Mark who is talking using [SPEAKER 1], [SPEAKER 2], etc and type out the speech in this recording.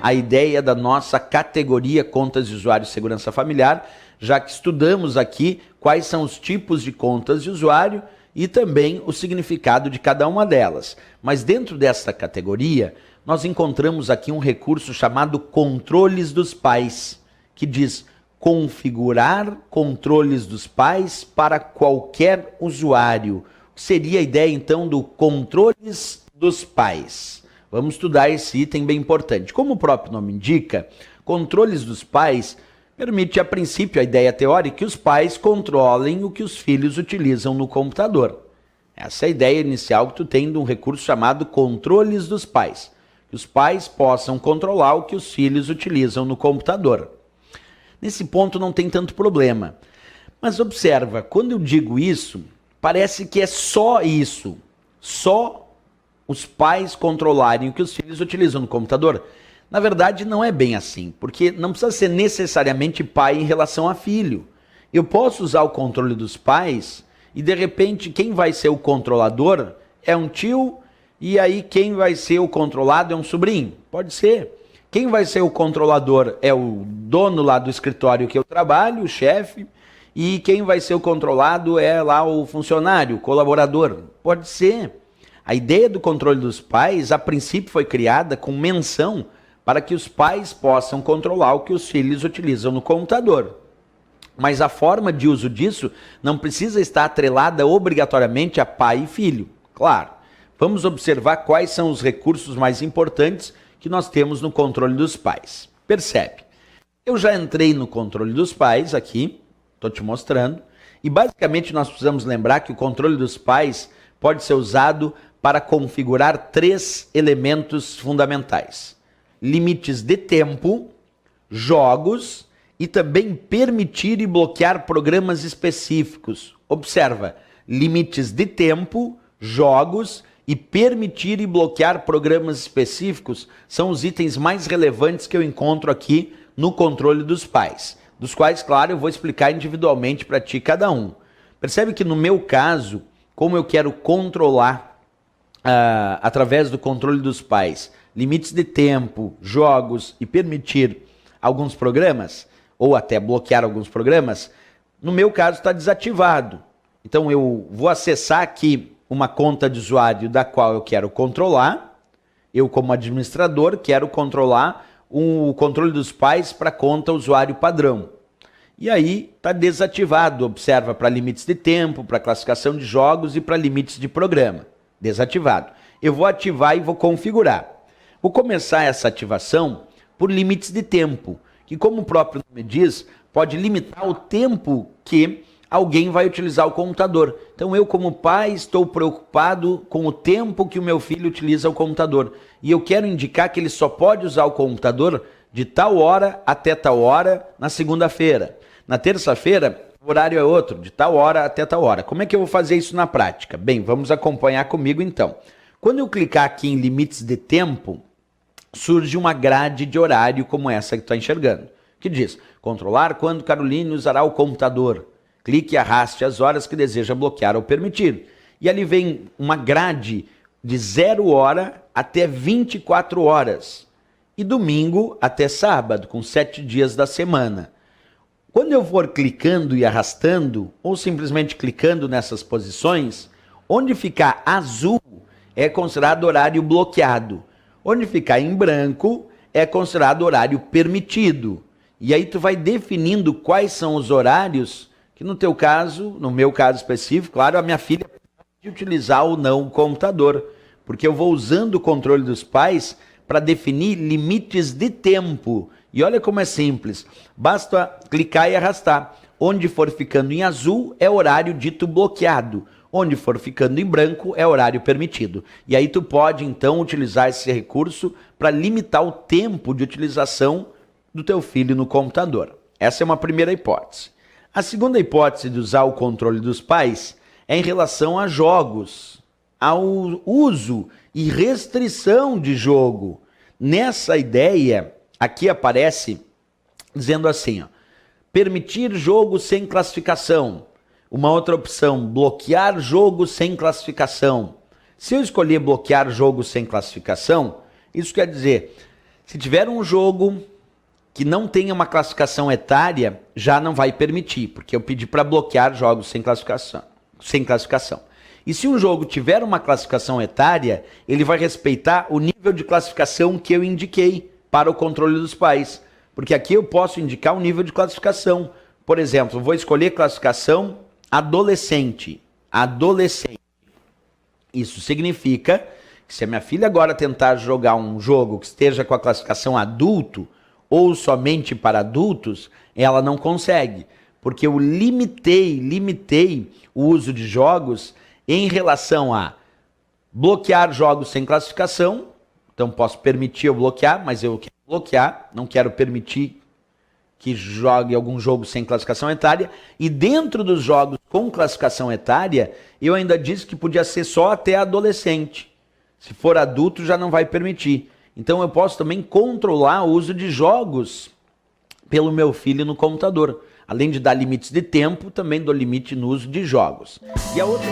[SPEAKER 1] a ideia da nossa categoria contas de usuário e segurança familiar, já que estudamos aqui quais são os tipos de contas de usuário e também o significado de cada uma delas. Mas dentro dessa categoria, nós encontramos aqui um recurso chamado controles dos pais, que diz configurar controles dos pais para qualquer usuário. Seria a ideia então do controles dos pais. Vamos estudar esse item bem importante. Como o próprio nome indica, controles dos pais permite a princípio a ideia teórica que os pais controlem o que os filhos utilizam no computador. Essa é a ideia inicial que tu tem de um recurso chamado controles dos pais. Que os pais possam controlar o que os filhos utilizam no computador. Nesse ponto não tem tanto problema. Mas observa, quando eu digo isso, parece que é só isso. Só os pais controlarem o que os filhos utilizam no computador. Na verdade, não é bem assim, porque não precisa ser necessariamente pai em relação a filho. Eu posso usar o controle dos pais e, de repente, quem vai ser o controlador é um tio e aí quem vai ser o controlado é um sobrinho. Pode ser. Quem vai ser o controlador é o dono lá do escritório que eu trabalho, o chefe, e quem vai ser o controlado é lá o funcionário, o colaborador. Pode ser. A ideia do controle dos pais, a princípio, foi criada com menção para que os pais possam controlar o que os filhos utilizam no computador. Mas a forma de uso disso não precisa estar atrelada obrigatoriamente a pai e filho. Claro, vamos observar quais são os recursos mais importantes que nós temos no controle dos pais. Percebe? Eu já entrei no controle dos pais aqui, estou te mostrando, e basicamente nós precisamos lembrar que o controle dos pais pode ser usado para configurar 3 elementos fundamentais. Limites de tempo, jogos e também permitir e bloquear programas específicos. Observa, limites de tempo, jogos e permitir e bloquear programas específicos são os itens mais relevantes que eu encontro aqui no controle dos pais, dos quais, claro, eu vou explicar individualmente para ti cada um. Percebe que no meu caso, como eu quero controlar através do controle dos pais, limites de tempo, jogos e permitir alguns programas, ou até bloquear alguns programas, no meu caso está desativado. Então eu vou acessar aqui uma conta de usuário da qual eu quero controlar, eu como administrador quero controlar o controle dos pais para a conta usuário padrão. E aí está desativado, observa, para limites de tempo, para classificação de jogos e para limites de programa. Desativado. Eu vou ativar e vou configurar. Vou começar essa ativação por limites de tempo, que como o próprio nome diz, pode limitar o tempo que alguém vai utilizar o computador. Então eu como pai estou preocupado com o tempo que o meu filho utiliza o computador. E eu quero indicar que ele só pode usar o computador de tal hora até tal hora na segunda-feira. Na terça-feira, o horário é outro, de tal hora até tal hora. Como é que eu vou fazer isso na prática? Bem, vamos acompanhar comigo então. Quando eu clicar aqui em limites de tempo, surge uma grade de horário como essa que tu está enxergando, que diz, controlar quando Caroline usará o computador. Clique e arraste as horas que deseja bloquear ou permitir. E ali vem uma grade de 0 hora até 24 horas. E domingo até sábado, com 7 dias da semana. Quando eu for clicando e arrastando, ou simplesmente clicando nessas posições, onde ficar azul é considerado horário bloqueado. Onde ficar em branco é considerado horário permitido. E aí tu vai definindo quais são os horários que no teu caso, no meu caso específico, claro, a minha filha pode utilizar ou não o computador, porque eu vou usando o controle dos pais para definir limites de tempo. E olha como é simples, basta clicar e arrastar. Onde for ficando em azul é horário dito bloqueado, onde for ficando em branco é horário permitido. E aí tu pode então utilizar esse recurso para limitar o tempo de utilização do teu filho no computador. Essa é uma primeira hipótese. A segunda hipótese de usar o controle dos pais é em relação a jogos, ao uso e restrição de jogo. Nessa ideia, aqui aparece dizendo assim, ó, permitir jogo sem classificação. Uma outra opção, bloquear jogo sem classificação. Se eu escolher bloquear jogo sem classificação, isso quer dizer, Se tiver um jogo que não tenha uma classificação etária, já não vai permitir, porque eu pedi para bloquear jogos sem classificação. E se um jogo tiver uma classificação etária, ele vai respeitar o nível de classificação que eu indiquei para o controle dos pais. Porque aqui eu posso indicar o nível de classificação. Por exemplo, vou escolher classificação adolescente. Adolescente. Isso significa que se a minha filha agora tentar jogar um jogo que esteja com a classificação adulto ou somente para adultos, ela não consegue. Porque eu limitei o uso de jogos em relação a bloquear jogos sem classificação. Então posso permitir eu bloquear, mas eu quero bloquear, não quero permitir que jogue algum jogo sem classificação etária. E dentro dos jogos com classificação etária, eu ainda disse que podia ser só até adolescente. Se for adulto, já não vai permitir. Então eu posso também controlar o uso de jogos pelo meu filho no computador. Além de dar limites de tempo, também dou limite no uso de jogos. E a outra...